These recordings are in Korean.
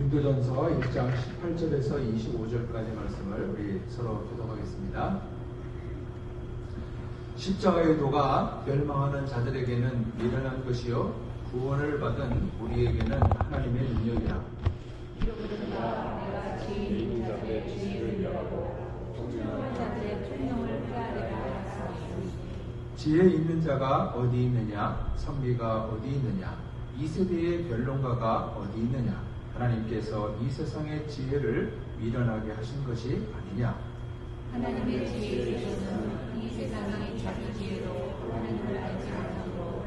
고린도전서 1장 18절에서 25절까지 말씀을 우리 서로 교독하겠습니다. 십자가의 도가 멸망하는 자들에게는 미련한 것이요 구원을 받은 우리에게는 하나님의 능력이라. 이로부터 내가 지혜인 자들의 지혜를 멸하고 총명한 자들의 총명을 폐하리라 하였으니 지혜 있는 자가 어디 있느냐, 선비가 어디 있느냐, 이 세대의 변론가가 어디 있느냐. 하나님께서 이 세상의 지혜를 미련하게 하신 것이 아니냐. 하나님의 지혜이시는 이 세상의 자기 지혜로 하나님을 알지 못하므로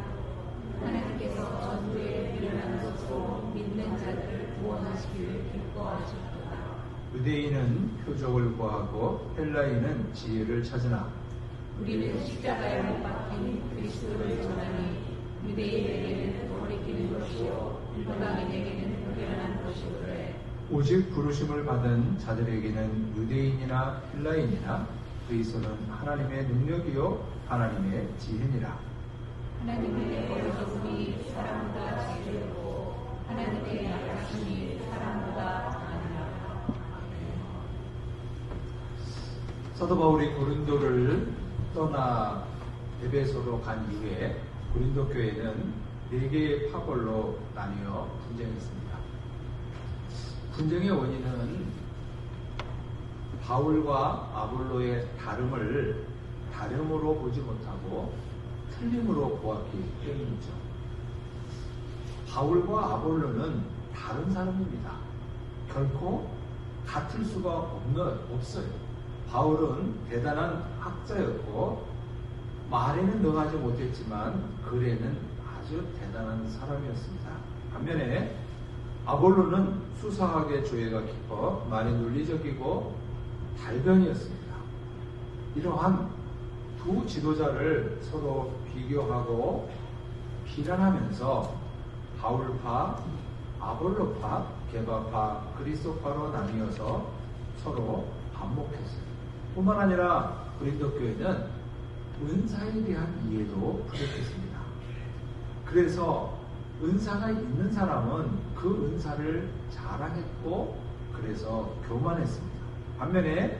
하나님께서 전부에 미련한 것으로 믿는 자들을 구원하시기를 기뻐하셨도다. 유대인은 표적을 구하고 헬라인은 지혜를 찾으나 우리는 십자가에 못 박힌 그리스도를 전하니 유대인에게는 거리끼는 것이요 이방인에게는 미련한 것이오래. 오직 부르심을 받은 자들에게는 유대인이나 헬라인이나 그리스도는 하나님의 능력이요 하나님의 지혜니라. 하나님의 어리석음이 사람보다 지혜롭고 하나님의 약하심이 사람보다 강하니라. 사도 바울이 고린도를 떠나 에베소로 간 이후에 고린도 교회는 4개의 파벌로 나뉘어 분쟁했습니다. 분쟁의 원인은 바울과 아볼로의 다름을 다름으로 보지 못하고 틀림으로 보았기 때문이죠. 바울과 아볼로는 다른 사람입니다. 결코 같을 수가 없어요. 바울은 대단한 학자였고 말에는 능하지 못했지만 글에는 아주 대단한 사람이었습니다. 반면에 아볼로는 수사학의 조예가 깊어 말이 논리적이고 달변이었습니다. 이러한 두 지도자를 서로 비교하고 비난하면서 바울파, 아볼로파, 게바파, 그리스도파로 나뉘어서 서로 반목했어요. 뿐만 아니라 고린도 교회는 은사에 대한 이해도 부족했습니다. 그래서 은사가 있는 사람은 그 은사를 자랑했고 그래서 교만했습니다. 반면에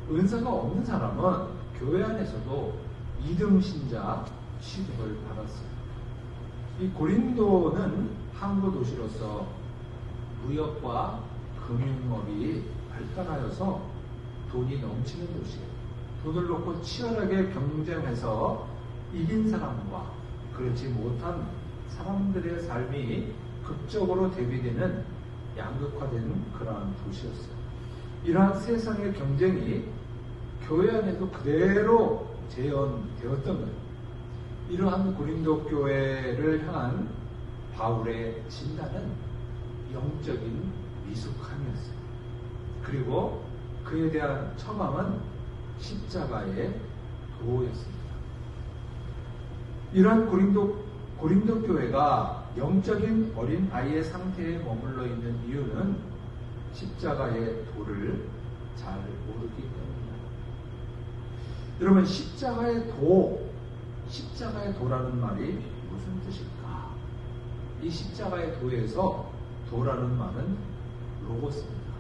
은사가 없는 사람은 교회 안에서도 2등 신자 취급을 받았어요. 이 고린도는 항구 도시로서 무역과 금융업이 발달하여서 돈이 넘치는 도시예요. 돈을 놓고 치열하게 경쟁해서 이긴 사람과 그렇지 못한 사람들의 삶이 극적으로 대비되는 양극화된 그러한 도시였어요. 이러한 세상의 경쟁이 교회 안에도 그대로 재현되었던 거예요. 이러한 고린도 교회를 향한 바울의 진단은 영적인 미숙함이었어요. 그리고 그에 대한 처방은 십자가의 도였습니다. 이러한 고린도 교회가 영적인 어린 아이의 상태에 머물러 있는 이유는 십자가의 도를 잘 모르기 때문입니다. 여러분, 십자가의 도라는 말이 무슨 뜻일까? 이 십자가의 도에서 도라는 말은 로고스입니다.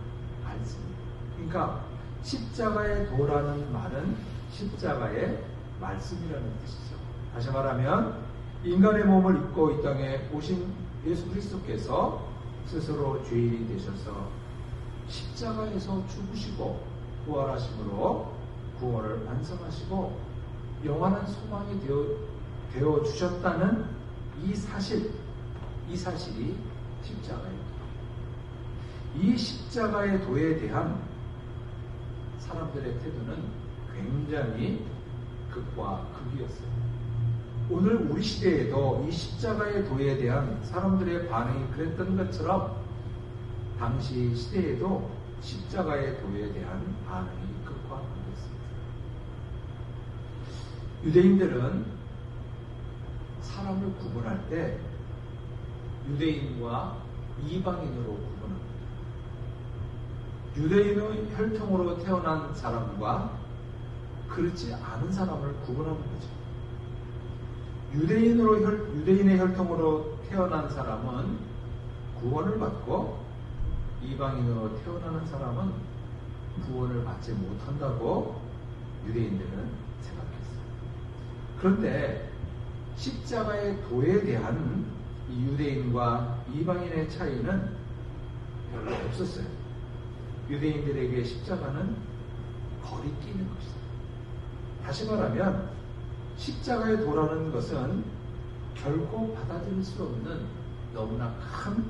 말씀입니다. 그러니까 십자가의 도라는 말은 십자가의 말씀이라는 뜻이죠. 다시 말하면 인간의 몸을 입고 이 땅에 오신 예수 그리스도께서 스스로 죄인이 되셔서 십자가에서 죽으시고 부활하심으로 구원을 완성하시고 영원한 소망이 되어 주셨다는 이 사실이 십자가의 도. 이 십자가의 도에 대한 사람들의 태도는 굉장히 극과 극이었어요. 오늘 우리 시대에도 이 십자가의 도에 대한 사람들의 반응이 그랬던 것처럼 당시 시대에도 십자가의 도에 대한 반응이 극과 극이었습니다. 유대인들은 사람을 구분할 때 유대인과 이방인으로 구분합니다. 유대인의 혈통으로 태어난 사람과 그렇지 않은 사람을 구분하는 거죠. 유대인의 혈통으로 태어난 사람은 구원을 받고 이방인으로 태어나는 사람은 구원을 받지 못한다고 유대인들은 생각했어요. 그런데 십자가의 도에 대한 이 유대인과 이방인의 차이는 별로 없었어요. 유대인들에게 십자가는 거리끼는 것이다. 다시 말하면 십자가의 도라는 것은 결코 받아들일 수 없는 너무나 큰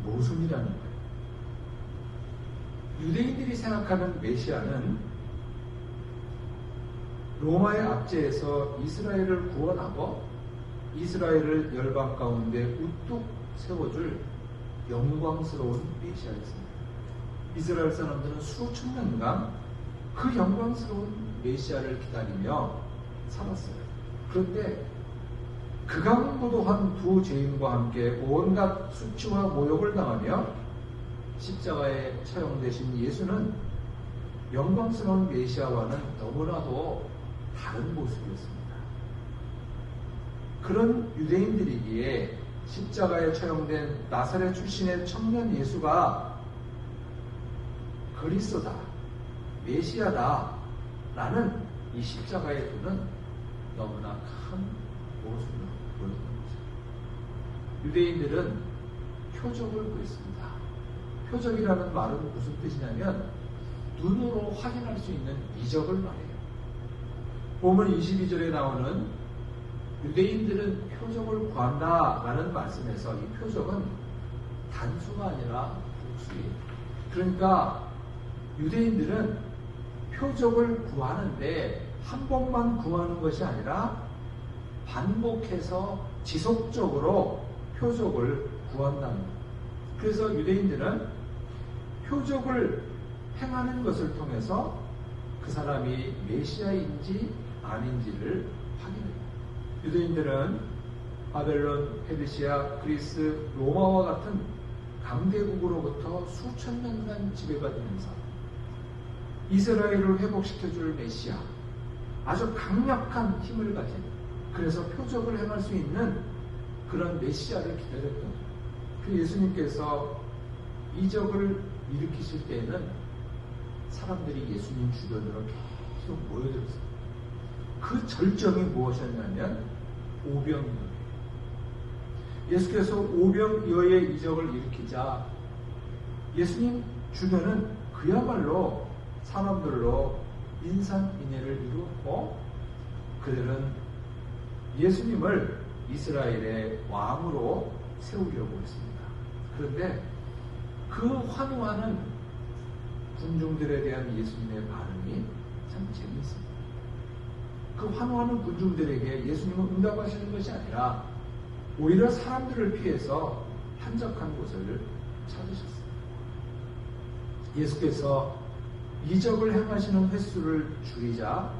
모순이라는 거예요. 유대인들이 생각하는 메시아는 로마의 압제에서 이스라엘을 구원하고 이스라엘을 열방 가운데 우뚝 세워줄 영광스러운 메시아였습니다. 이스라엘 사람들은 수천 년간 그 영광스러운 메시아를 기다리며 살았어요. 그런데 극악무도한 두 죄인과 함께 온갖 수치와 모욕을 당하며 십자가에 처형되신 예수는 영광스러운 메시아와는 너무나도 다른 모습이었습니다. 그런 유대인들이기에 십자가에 처형된 나사렛 출신의 청년 예수가 그리스도다, 메시아다 라는 이 십자가의 도는 너무나 큰 모순을 보여주는 거죠. 유대인들은 표적을 구했습니다. 표적이라는 말은 무슨 뜻이냐면 눈으로 확인할 수 있는 이적을 말해요. 본문 22절에 나오는 유대인들은 표적을 구한다라는 말씀에서 이 표적은 단수가 아니라 복수예요. 그러니까 유대인들은 표적을 구하는데 한 번만 구하는 것이 아니라 반복해서 지속적으로 표적을 구한다는 거예요. 그래서 유대인들은 표적을 행하는 것을 통해서 그 사람이 메시아인지 아닌지를 확인해요. 유대인들은 바벨론, 페르시아, 그리스, 로마와 같은 강대국으로부터 수천 년간 지배받으면서 이스라엘을 회복시켜줄 메시아, 아주 강력한 힘을 가진, 그래서 표적을 행할 수 있는 그런 메시아를 기다렸던 거예요. 그 예수님께서 이적을 일으키실 때에는 사람들이 예수님 주변으로 계속 모여들었어요. 그 절정이 무엇이었냐면 오병이어예요. 예수께서 오병이어의 이적을 일으키자 예수님 주변은 그야말로 사람들로 인산인해를 이루었고 그들은 예수님을 이스라엘의 왕으로 세우려고 했습니다. 그런데 그 환호하는 군중들에 대한 예수님의 반응이 참 재미있습니다. 그 환호하는 군중들에게 예수님은 응답하시는 것이 아니라 오히려 사람들을 피해서 한적한 곳을 찾으셨습니다. 예수께서 이적을 행하시는 횟수를 줄이자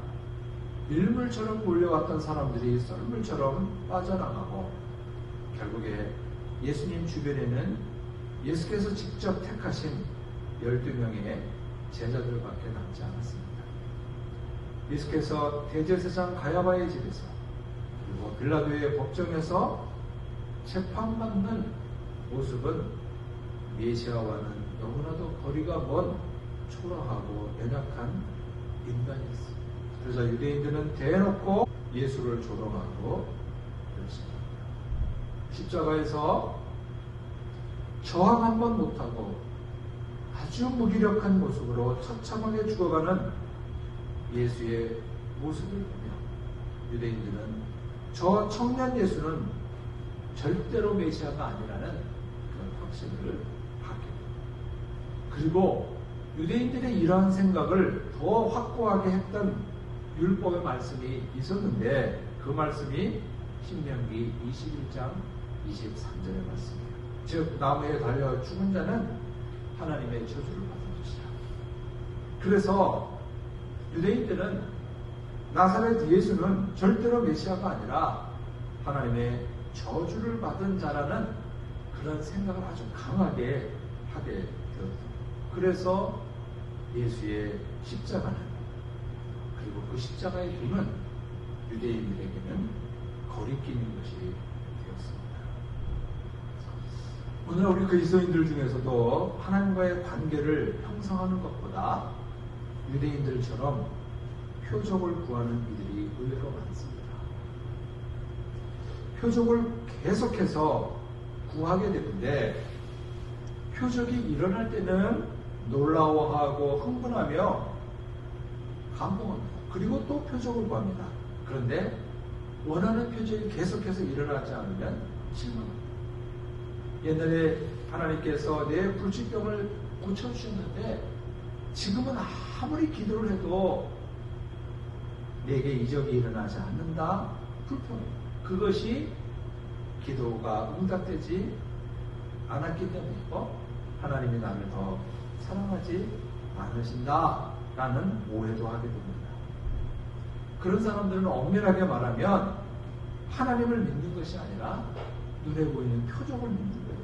일물처럼 몰려왔던 사람들이 썰물처럼 빠져나가고 결국에 예수님 주변에는 예수께서 직접 택하신 12명의 제자들밖에 남지 않았습니다. 예수께서 대제사장 가야바의 집에서 그리고 빌라도의 법정에서 재판받는 모습은 메시아와는 너무나도 거리가 먼 초라하고 연약한 인간이었습니다. 그래서 유대인들은 대놓고 예수를 조롱하고 그렇습니다. 십자가에서 저항 한 번 못하고 아주 무기력한 모습으로 처참하게 죽어가는 예수의 모습을 보며 유대인들은 저 청년 예수는 절대로 메시아가 아니라는 그런 확신을 갖게 됩니다. 그리고 유대인들의 이러한 생각을 더 확고하게 했던 율법의 말씀이 있었는데 그 말씀이 신명기 21장 23절의 말씀이에요. 즉 나무에 달려 죽은 자는 하나님의 저주를 받은 것이라. 그래서 유대인들은 나사렛 예수는 절대로 메시아가 아니라 하나님의 저주를 받은 자라는 그런 생각을 아주 강하게 하게 되었습니다. 그래서 예수의 십자가는 그리고 그 십자가의 도는 유대인들에게는 거리끼는 것이 되었습니다. 오늘 우리 그리스도인들 중에서도 하나님과의 관계를 형성하는 것보다 유대인들처럼 표적을 구하는 이들이 의외로 많습니다. 표적을 계속해서 구하게 되는데 표적이 일어날 때는 놀라워하고 흥분하며 감동합니다. 그리고 또 표적을 구합니다. 그런데 원하는 표적이 계속해서 일어나지 않으면 실망합니다. 옛날에 하나님께서 내 불치병을 고쳐주셨는데 지금은 아무리 기도를 해도 내게 이적이 일어나지 않는다. 불평해요. 그것이 기도가 응답되지 않았기 때문이고 하나님이 나를 더 사랑하지 않으신다 라는 오해도 하게 됩니다. 그런 사람들은 엄밀하게 말하면 하나님을 믿는 것이 아니라 눈에 보이는 표적을 믿는 거예요.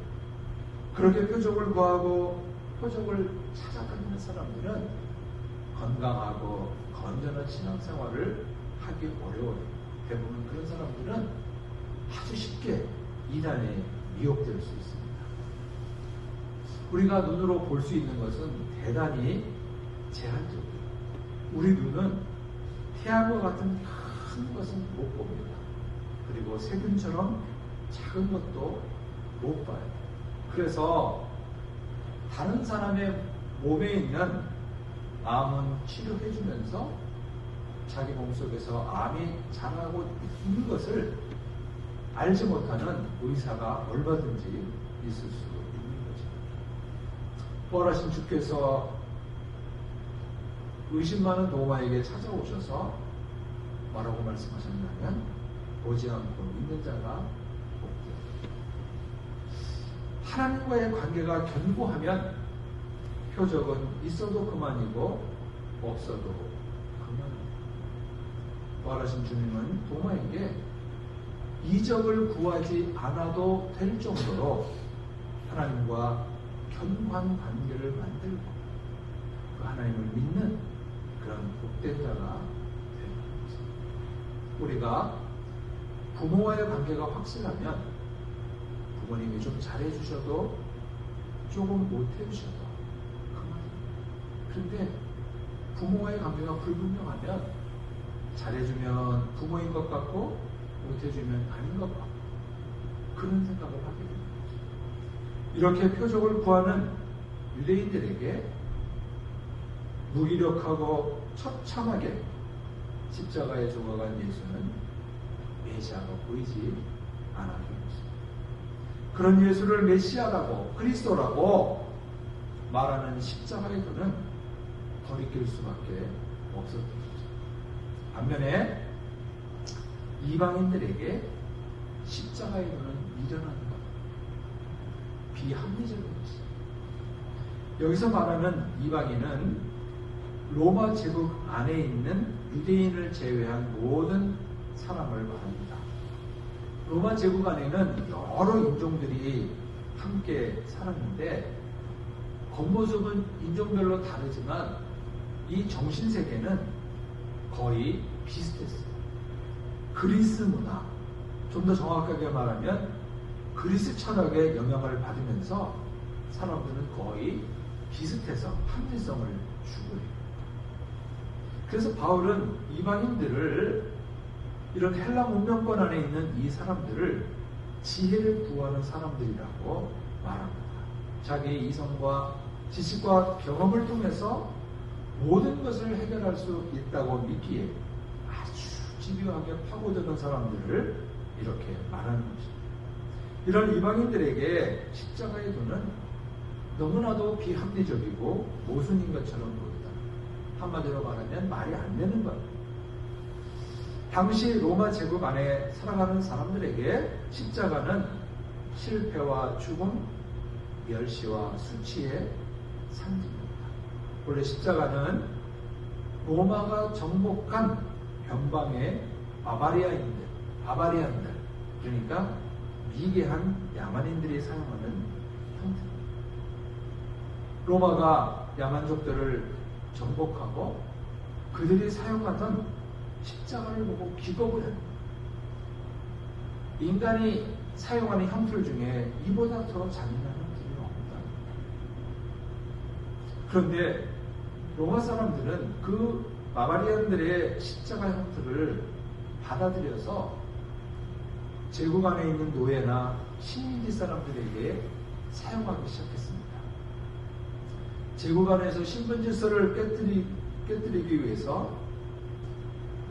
그렇게 표적을 구하고 표적을 찾아다니는 사람들은 건강하고 건전한 신앙생활을 하기 어려워요. 대부분 그런 사람들은 아주 쉽게 이단에 미혹될 수 있습니다. 우리가 눈으로 볼 수 있는 것은 대단히 제한적이에요. 우리 눈은 태양과 같은 큰 것은 못 봅니다. 그리고 세균처럼 작은 것도 못 봐요. 그래서 다른 사람의 몸에 있는 암은 치료해주면서 자기 몸속에서 암이 자라고 있는 것을 알지 못하는 의사가 얼마든지 있을 수 있는 거죠. 부활하신 주께서 의심 많은 도마에게 찾아오셔서 뭐라고 말씀하셨냐면 보지 않고 믿는 자가 복되다. 하나님과의 관계가 견고하면 표적은 있어도 그만이고 없어도 그만입니다. 부활하신 주님은 도마에게 이적을 구하지 않아도 될 정도로 하나님과 견고한 관계를 만들고 그 하나님을 믿는 그런 복된 자가 되는 것입니다. 우리가 부모와의 관계가 확실하면 부모님이 좀 잘해주셔도 조금 못해주셔도 그만입니다. 그런데 부모와의 관계가 불분명하면 잘해주면 부모인 것 같고 못해주면 아닌 것 같고 그런 생각을 하게 됩니다. 이렇게 표적을 구하는 유대인들에게 무기력하고 처참하게 십자가에 죽어간 예수는 메시아가 보이지 않았던 것입니다. 그런 예수를 메시아라고 그리스도라고 말하는 십자가의 도는 거리낄 수밖에 없었던 거죠. 반면에 이방인들에게 십자가의 도는 미련한 것, 비합리적인 것입니다. 여기서 말하는 이방인은 로마 제국 안에 있는 유대인을 제외한 모든 사람을 말합니다. 로마 제국 안에는 여러 인종들이 함께 살았는데 겉모습은 인종별로 다르지만 이 정신세계는 거의 비슷했어요. 그리스 문화, 좀 더 정확하게 말하면 그리스 철학의 영향을 받으면서 사람들은 거의 비슷해서 합리성을 추구해요. 그래서 바울은 이방인들을 이런 헬라 문명권 안에 있는 이 사람들을 지혜를 구하는 사람들이라고 말합니다. 자기의 이성과 지식과 경험을 통해서 모든 것을 해결할 수 있다고 믿기에 아주 집요하게 파고드는 사람들을 이렇게 말하는 것입니다. 이런 이방인들에게 십자가의 도는 너무나도 비합리적이고 모순인 것처럼 보인다. 한마디로 말하면 말이 안 되는 것. 당시 로마 제국 안에 살아가는 사람들에게 십자가는 실패와 죽음, 멸시와 수치의 상징입니다. 원래 십자가는 로마가 정복한 변방의 바바리안들, 그러니까 미개한 야만인들이 사용하는 형태입니다. 로마가 야만족들을 정복하고 그들이 사용하던 십자가를 보고 기겁을 합니다. 인간이 사용하는 형틀 중에 이보다 더 잔인한 그런데 로마 사람들은 그 바바리안들의 십자가 형태를 받아들여서 제국 안에 있는 노예나 식민지 사람들에게 사용하기 시작했습니다. 제국 안에서 신분질서를 깨뜨리기 위해서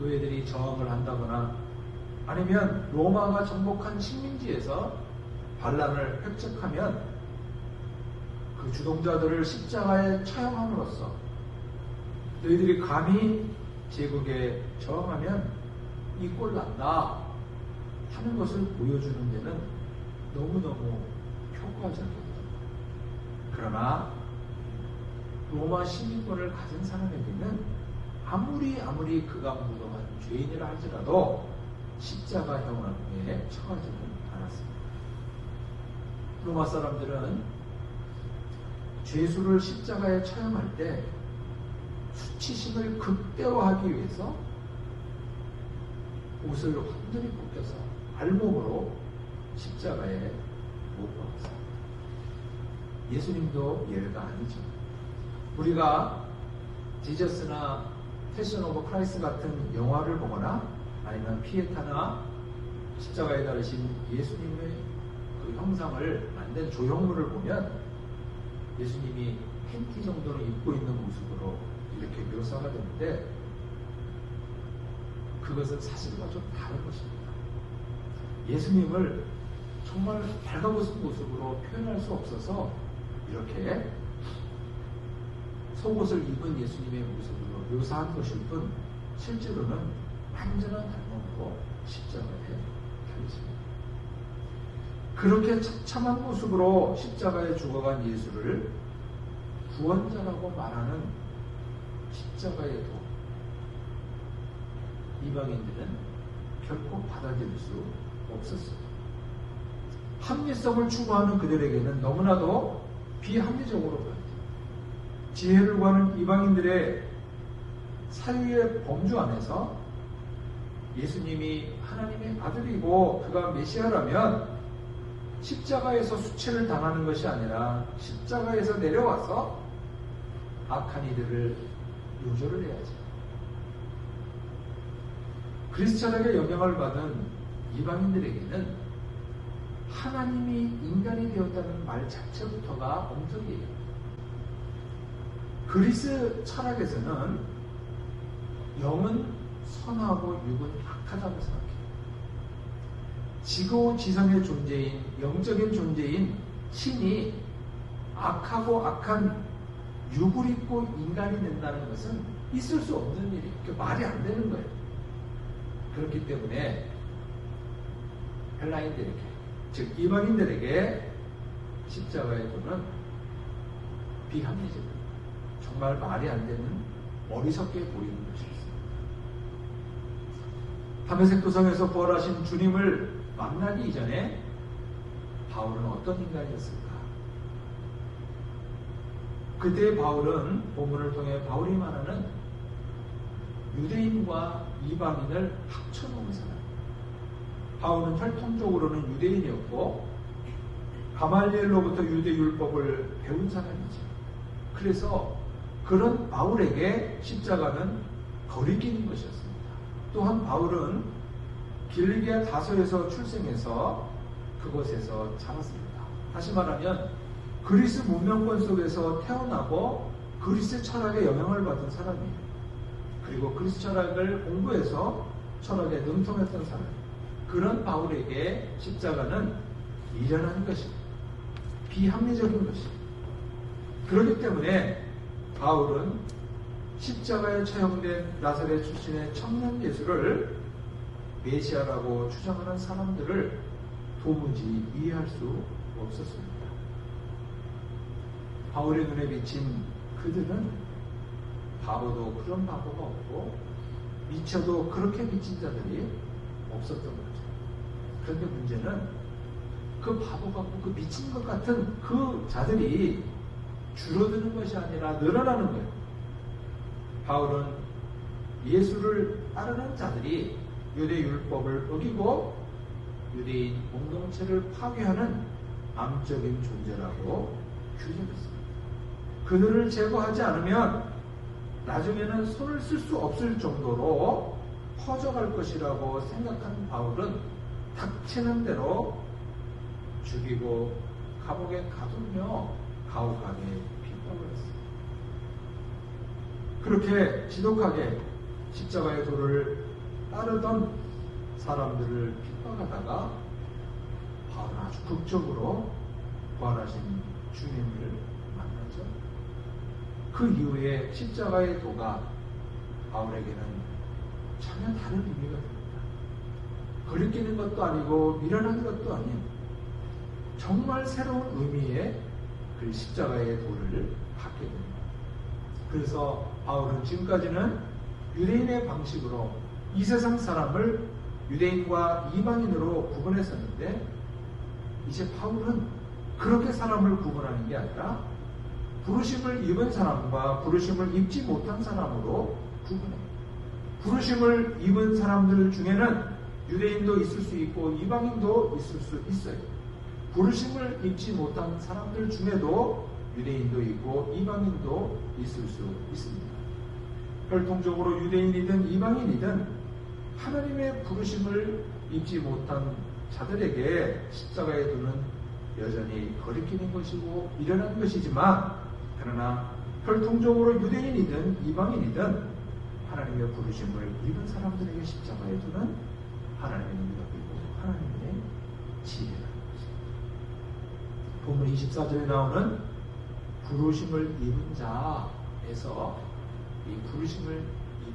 노예들이 저항을 한다거나 아니면 로마가 정복한 식민지에서 반란을 획책하면 그 주동자들을 십자가에 처형함으로써 너희들이 감히 제국에 저항하면 이 꼴 난다 하는 것을 보여주는 데는 너무너무 효과적이었다. 그러나 로마 시민권을 가진 사람에게는 아무리 그가 무도한 죄인이라 할지라도 십자가형에 처하지는 않았습니다. 로마 사람들은 죄수를 십자가에 처형할 때 수치심을 극대화하기 위해서 옷을 완전히 벗겨서 알몸으로 십자가에 못 박았습니다. 예수님도 예외가 아니죠. 우리가 지저스나 패션 오브 크라이스트 같은 영화를 보거나 아니면 피에타나 십자가에 달으신 예수님의 그 형상을 만든 조형물을 보면 예수님이 팬티 정도는 입고 있는 모습으로 이렇게 묘사가 되는데 그것은 사실과 좀 다른 것입니다. 예수님을 정말 밝아벗은 모습으로 표현할 수 없어서 이렇게 속옷을 입은 예수님의 모습으로 묘사한 것일 뿐 실제로는 완전한 달몸으로 십자가에 달리십니다. 그렇게 처참한 모습으로 십자가에 죽어간 예수를 구원자라고 말하는 십자가의 도 이방인들은 결코 받아들일 수 없었습니다. 합리성을 추구하는 그들에게는 너무나도 비합리적으로 보였다. 지혜를 구하는 이방인들의 사유의 범주 안에서 예수님이 하나님의 아들이고 그가 메시아라면 십자가에서 수치를 당하는 것이 아니라 십자가에서 내려와서 악한 이들을 요절을 해야지. 그리스천에게 영향을 받은 이방인들에게는 하나님이 인간이 되었다는 말 자체부터가 엉터리예요. 그리스 철학에서는 영은 선하고 육은 악하다고 생각해요. 지고 지성의 존재인 영적인 존재인 신이 악하고 악한 육을 입고 인간이 된다는 것은 있을 수 없는 일이에요. 말이 안 되는 거예요. 그렇기 때문에 헬라인들에게, 즉 이방인들에게 십자가의 도는 비합리적입니다. 정말 말이 안 되는 어리석게 보이는 것이었습니다. 다메섹 도성에서 부활하신 주님을 만나기 이전에 바울은 어떤 인간이었을까? 그때 바울은 본문을 통해 바울이 말하는 유대인과 이방인을 합쳐놓은 사람. 바울은 혈통적으로는 유대인이었고 가말리엘로부터 유대 율법을 배운 사람이죠. 그래서 그런 바울에게 십자가는 거리끼는 것이었습니다. 또한 바울은 길리기아 다소에서 출생해서 그곳에서 자랐습니다. 다시 말하면 그리스 문명권 속에서 태어나고 그리스 철학의 영향을 받은 사람이에요. 그리고 그리스 철학을 공부해서 철학에 능통했던 사람. 그런 바울에게 십자가는 미련한 것입니다. 비합리적인 것입니다. 그렇기 때문에 바울은 십자가에 처형된 나사렛 출신의 청년 예수를 메시아라고 주장하는 사람들을 도무지 이해할 수 없었습니다. 바울의 눈에 비친 그들은 바보도 그런 바보가 없고 미쳐도 그렇게 미친 자들이 없었던 거죠. 그런데 문제는 그 바보 같고 그 미친 것 같은 그 자들이 줄어드는 것이 아니라 늘어나는 거예요. 바울은 예수를 따르는 자들이 유대 율법을 어기고 유대인 공동체를 파괴하는 암적인 존재라고 규정했습니다. 그들을 제거하지 않으면 나중에는 손을 쓸 수 없을 정도로 퍼져갈 것이라고 생각한 바울은 닥치는 대로 죽이고 감옥에 가두며 가혹하게 핍박을 했습니다. 그렇게 지독하게 십자가의 도를 따르던 사람들을 핍박하다가 바울은 아주 극적으로 부활하신 주님을 만나죠. 그 이후에 십자가의 도가 바울에게는 전혀 다른 의미가 됩니다. 거리끼는 것도 아니고 미련한 것도 아닌 정말 새로운 의미의 그 십자가의 도를 갖게 됩니다. 그래서 바울은 지금까지는 유대인의 방식으로 이 세상 사람을 유대인과 이방인으로 구분했었는데 이제 바울은 그렇게 사람을 구분하는 게 아니라 부르심을 입은 사람과 부르심을 입지 못한 사람으로 구분해요. 부르심을 입은 사람들 중에는 유대인도 있을 수 있고 이방인도 있을 수 있어요. 부르심을 입지 못한 사람들 중에도 유대인도 있고 이방인도 있을 수 있습니다. 결통적으로 유대인이든 이방인이든 하나님의 부르심을 입지 못한 자들에게 십자가의 도는 여전히 거리끼는 것이고 미련한 것이지만, 그러나 결통적으로 유대인이든 이방인이든 하나님의 부르심을 입은 사람들에게 십자가의 도는 하나님의 능력이고 하나님의 지혜라는 것입니다. 본문 24절에 나오는 부르심을 입은 자에서 이 부르심을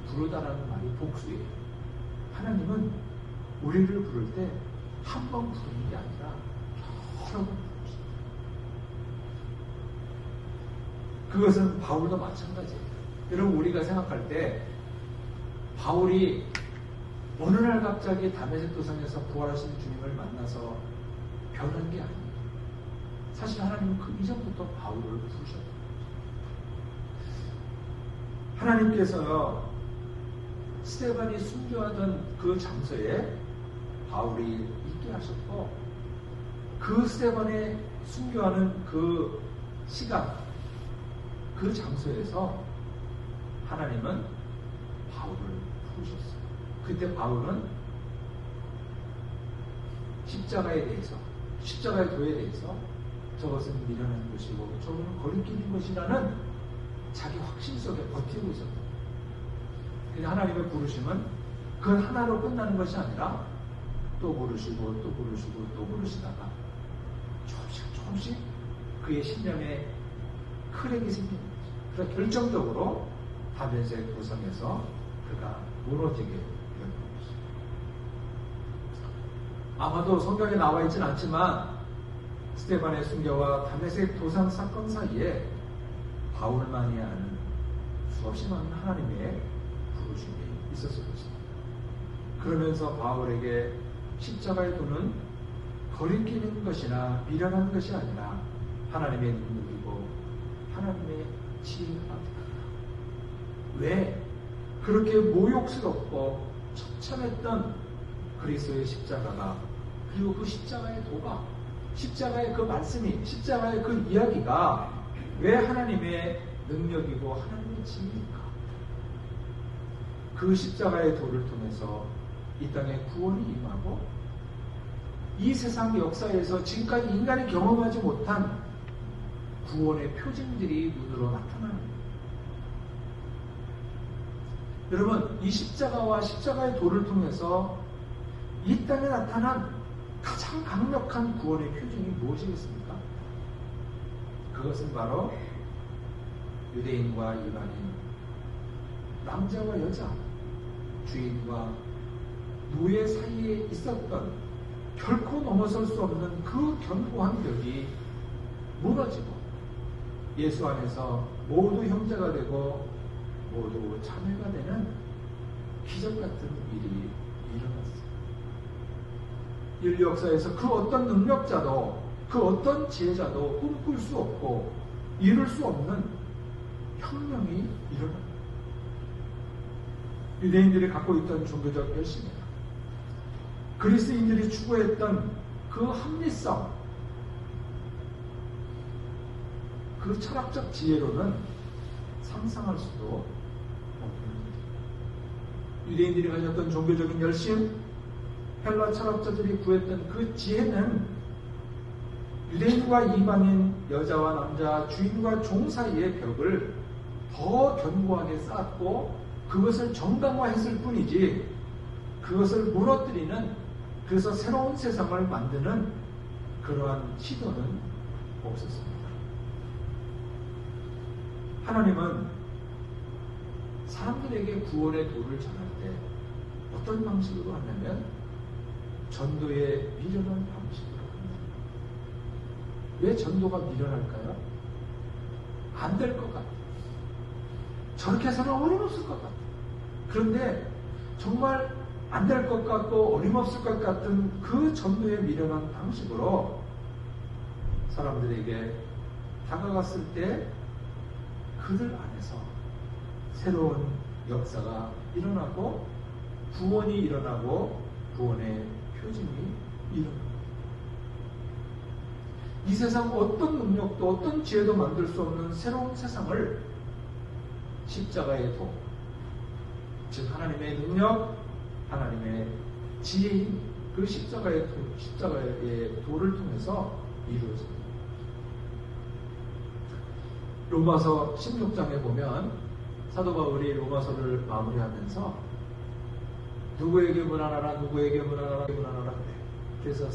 부르다라는 말이 복수예요. 하나님은 우리를 부를 때 한 번 부르는 게 아니라 여러 번 부르십니다. 그것은 바울도 마찬가지예요. 여러분, 우리가 생각할 때 바울이 어느 날 갑자기 다메섹 도상에서 부활하신 주님을 만나서 변한 게 아니에요. 사실 하나님은 그 이전부터 바울을 부르셨던 거죠. 하나님께서요, 스데반이 순교하던 그 장소에 바울이 있게 하셨고, 그 스데반의 순교하는 그 시간, 그 장소에서 하나님은 바울을 부르셨어요. 그때 바울은 십자가에 대해서, 십자가의 도에 대해서 저것은 미련한 것이고 저것은 거리끼는 것이라는 자기 확신 속에 버티고 있었다. 근데 하나님의 부르심은 그 하나로 끝나는 것이 아니라 또 부르시고 또 부르시고 또 부르시다가 조금씩 그의 신념에 크랙이 생기는 거죠. 그래서 결정적으로 다메섹 도성에서 그가 무너지게 된 것이죠. 아마도 성경에 나와 있지는 않지만 스데반의 순교와 다메섹 도상 사건 사이에 바울만이 아는 수없이 많은 하나님의 부르심이 있었을 것입니다. 그러면서 바울에게 십자가의 도는 거리끼는 것이나 미련한 것이 아니라 하나님의 능력이고 하나님의 지혜가 되었다. 왜 그렇게 모욕스럽고 처참했던 그리스도의 십자가가, 그리고 그 십자가의 도가, 십자가의 그 말씀이, 십자가의 그 이야기가 왜 하나님의 능력이고 하나님의 지혜입니까? 그 십자가의 도를 통해서 이 땅에 구원이 임하고 이 세상 역사에서 지금까지 인간이 경험하지 못한 구원의 표징들이 눈으로 나타나는 거예요. 여러분, 이 십자가와 십자가의 도를 통해서 이 땅에 나타난 가장 강력한 구원의 표징이 무엇이겠습니까? 그것은 바로 유대인과 이방인, 남자와 여자, 주인과 노예 사이에 있었던 결코 넘어설 수 없는 그 견고한 벽이 무너지고 예수 안에서 모두 형제가 되고 모두 자매가 되는 기적 같은 일이 일어났어요. 인류 역사에서 그 어떤 능력자도 그 어떤 지혜자도 꿈꿀 수 없고 이룰 수 없는 혁명이 일어납니다. 유대인들이 갖고 있던 종교적 열심이나 그리스인들이 추구했던 그 합리성, 그 철학적 지혜로는 상상할 수도 없는 유대인들이 가졌던 종교적인 열심, 헬라 철학자들이 구했던 그 지혜는 유대인과 이방인, 여자와 남자, 주인과 종 사이의 벽을 더 견고하게 쌓았고 그것을 정당화했을 뿐이지 그것을 무너뜨리는, 그래서 새로운 세상을 만드는 그러한 시도는 없었습니다. 하나님은 사람들에게 구원의 도를 전할 때 어떤 방식으로 하냐면 전도에 미련한 방식으로 합니다. 왜 전도가 미련할까요? 안 될 것 같아요. 저렇게 해서는 어림없을 것 같아요. 그런데 정말 안 될 것 같고 어림없을 것 같은 그 전도에 미련한 방식으로 사람들에게 다가갔을 때 그들 안에서 새로운 역사가 일어나고 구원이 일어나고 구원의 표징이 일어납니다. 이 세상 어떤 능력도 어떤 지혜도 만들 수 없는 새로운 세상을 십자가의 도, 즉 하나님의 능력, 하나님의 지혜인 그 십자가의 도를 통해서 이루어집니다. 로마서 16장에 보면 사도 바울이 로마서를 마무리하면서 누구에게 문안하라, 누구에게 문안하라, 문안하라 그래. 그래서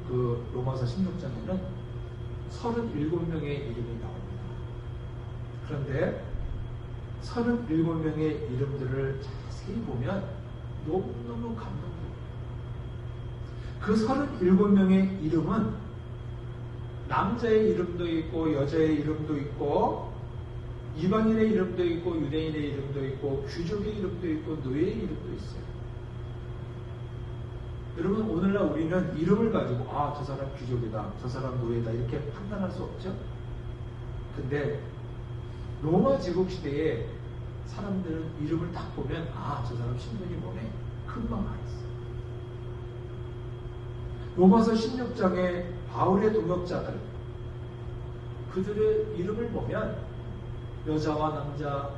그 로마서 16장에는 37명의 이름이 나옵니다. 그런데 37명의 이름들을 자세히 보면 너무너무 감동돼요. 그 37명의 이름은 남자의 이름도 있고 여자의 이름도 있고 이방인의 이름도 있고 유대인의 이름도 있고 귀족의 이름도 있고 노예의 이름도 있어요. 여러분, 오늘날 우리는 이름을 가지고 저 사람 귀족이다, 저 사람 노예다 이렇게 판단할 수 없죠. 근데 로마 제국 시대에 사람들은 이름을 딱 보면 저 사람 신분이 뭐네 금방 알았어요. 로마서 16장에 바울의 동역자들, 그들의 이름을 보면 여자와 남자,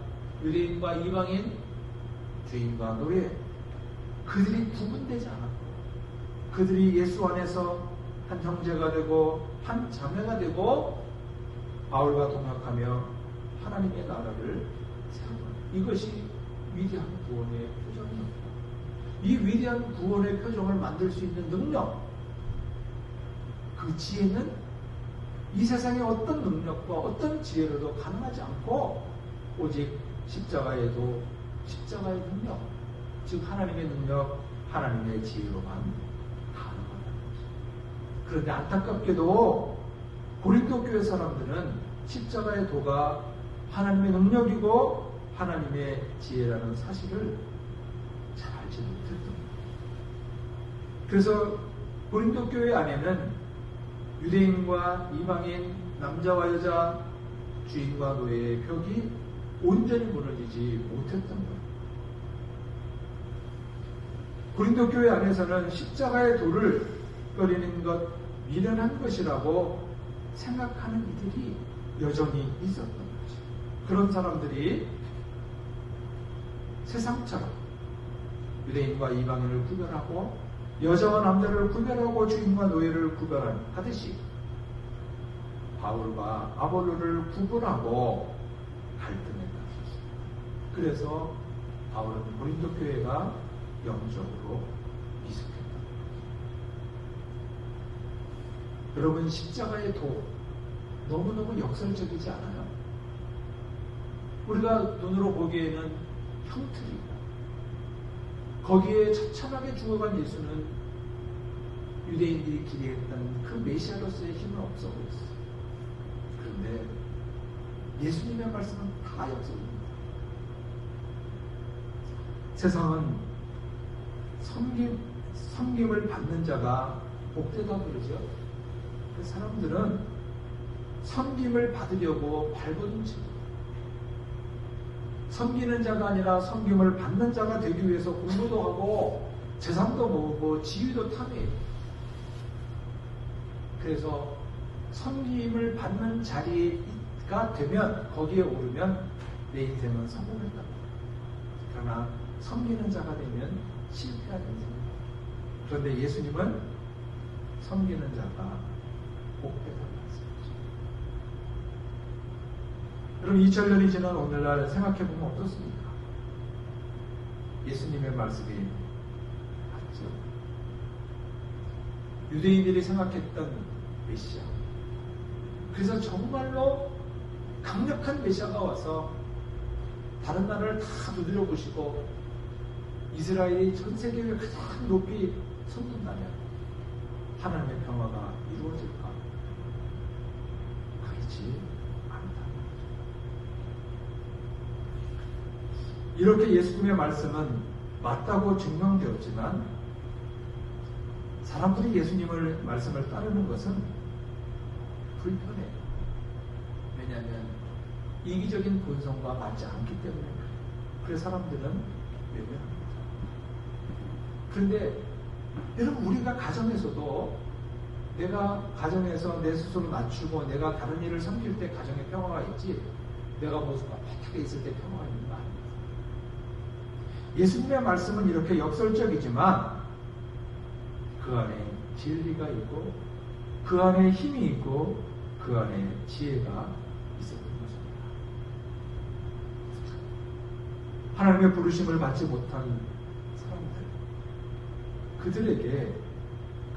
유대인과 이방인, 주인과 노예, 그들이 구분되지 않았고 그들이 예수 안에서 한 형제가 되고 한 자매가 되고 바울과 동역하며 하나님의 나라를 세우는, 이것이 위대한 구원의 표정입니다. 이 위대한 구원의 표정을 만들 수 있는 능력, 그 지혜는 이 세상의 어떤 능력과 어떤 지혜로도 가능하지 않고 오직 십자가의 도, 십자가의 능력, 즉 하나님의 능력, 하나님의 지혜로만 가능하다는 것입니다. 그런데 안타깝게도 고린도 교회 사람들은 십자가의 도가 하나님의 능력이고 하나님의 지혜라는 사실을 잘 알지 못했던 겁니다. 그래서 고린도 교회 안에는 유대인과 이방인, 남자와 여자, 주인과 노예의 벽이 온전히 무너지지 못했던 거예요. 고린도 교회 안에서는 십자가의 도를 꺼리는 것, 미련한 것이라고 생각하는 이들이 여전히 있었던 거죠. 그런 사람들이 세상처럼 유대인과 이방인을 구별하고 여자와 남자를 구별하고 주인과 노예를 구별하듯이 바울과 아볼로를 구분하고 갈등했다. 그래서 바울은 고린도 교회가 영적으로 미숙했다. 여러분, 십자가의 도 너무너무 역설적이지 않아요? 우리가 눈으로 보기에는 형틀이고 거기에 처참하게 죽어간 예수는 유대인들이 기대했던 그 메시아로서의 힘은 없어 보였어요. 그런데 예수님의 말씀은 다 역설입니다. 세상은 섬김을 받는 자가 복되다 그러죠. 그 사람들은 섬김을 받으려고 발버둥 칩니다. 섬기는 자가 아니라 섬김을 받는 자가 되기 위해서 공부도 하고 재산도 모으고 지위도 탐해요. 그래서 섬김을 받는 자리에 되면, 거기에 오르면 내 인생은 성공했다. 그러나 섬기는 자가 되면 실패한 인생입니다. 그런데 예수님은 섬기는 자가 복되다는 말씀이죠. 여러분, 2000년이 지난 오늘날 생각해보면 어떻습니까? 예수님의 말씀이 맞죠? 유대인들이 생각했던 메시아, 그래서 정말로 강력한 메시아가 와서 다른 나라를 다 두드려 보시고 이스라엘이 전 세계를 가장 높이 솟는다면 하나님의 평화가 이루어질까? 그렇지 않다. 이렇게 예수님의 말씀은 맞다고 증명되었지만 사람들이 예수님의 말씀을 따르는 것은 불편해요. 왜냐하면 이기적인 본성과 맞지 않기 때문에 그래요. 그래서 사람들은 외면합니다. 그런데 여러분, 우리가 가정에서도 내가 가정에서 내 스스로 낮추고 내가 다른 일을 섬길 때 가정에 평화가 있지, 내가 모습과 폐하게 있을 때 평화가 있는 거 아닙니다. 예수님의 말씀은 이렇게 역설적이지만 그 안에 진리가 있고 그 안에 힘이 있고 그 안에 지혜가 있었던 것입니다. 하나님의 부르심을 받지 못한 사람들, 그들에게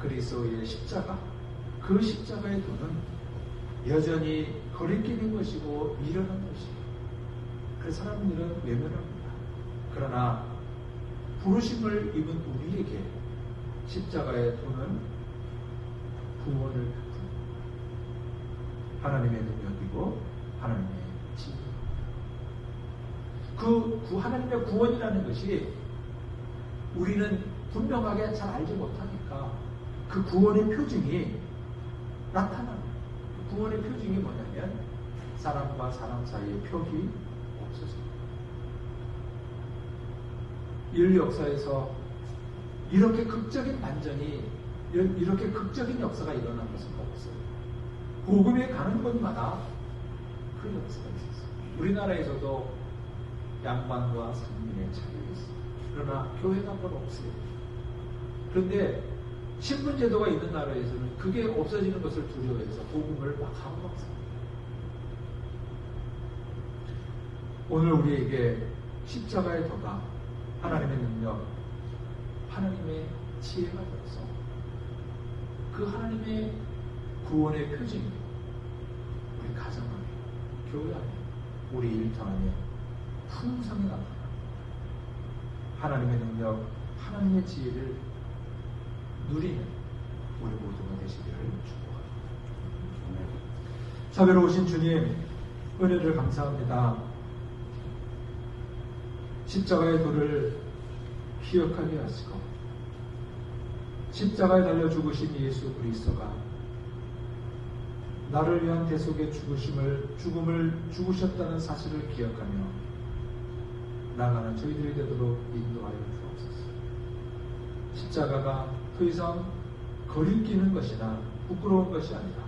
그리스도의 십자가, 그 십자가의 도는 여전히 거리끼는 것이고 미련한 것이고, 그래서 사람들은 외면합니다. 그러나 부르심을 입은 우리에게 십자가의 도는 구원을 베푼 하나님의 능력이고 하나님의 지혜입니다. 그 하나님의 구원이라는 것이 우리는 분명하게 잘 알지 못하니까 그 구원의 표징이 나타납니다. 그 구원의 표징이 뭐냐면 사람과 사람 사이의 표기 없어집니다. 인류 역사에서 이렇게 극적인 반전이, 이렇게 극적인 역사가 일어난 것은 없어요. 복음에 가는 곳마다 그 역사가 있었어요. 우리나라에서도 양반과 상민의 차이가 있어요. 그러나 교회가 별 없어요. 그런데 신분제도가 있는 나라에서는 그게 없어지는 것을 두려워해서 복음을 막 하고 막 삽니다. 오늘 우리에게 십자가의 도가 하나님의 능력, 하나님의 지혜가 되어서 그 하나님의 구원의 표징이 우리 가정 안에, 교회 안에, 우리 일터 안에 풍성히 나타납니다. 하나님의 능력, 하나님의 지혜를 누리는 우리 모두가 되시기를 축복합니다. 자비로우신 주님, 은혜를 감사합니다. 십자가의 도를 기억하게 하시고 십자가에 달려 죽으신 예수 그리스도가 나를 위한 대속의 죽음을 죽으셨다는 사실을 기억하며 나가는 저희들이 되도록 인도하여 주옵소서. 십자가가 더 이상 거리끼는 것이나 부끄러운 것이 아니라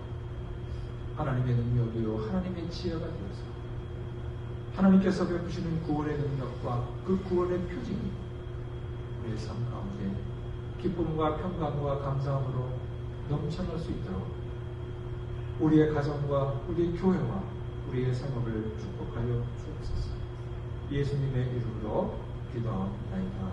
하나님의 능력이요 하나님의 지혜가 되어서 하나님께서 베푸시는 구원의 능력과 그 구원의 표징이 우리의 삶 가운데 기쁨과 평강과 감사함으로 넘쳐날 수 있도록 우리의 가정과 우리의 교회와 우리의 생업을 축복하여 주옵소서. 예수님의 이름으로 기도합니다.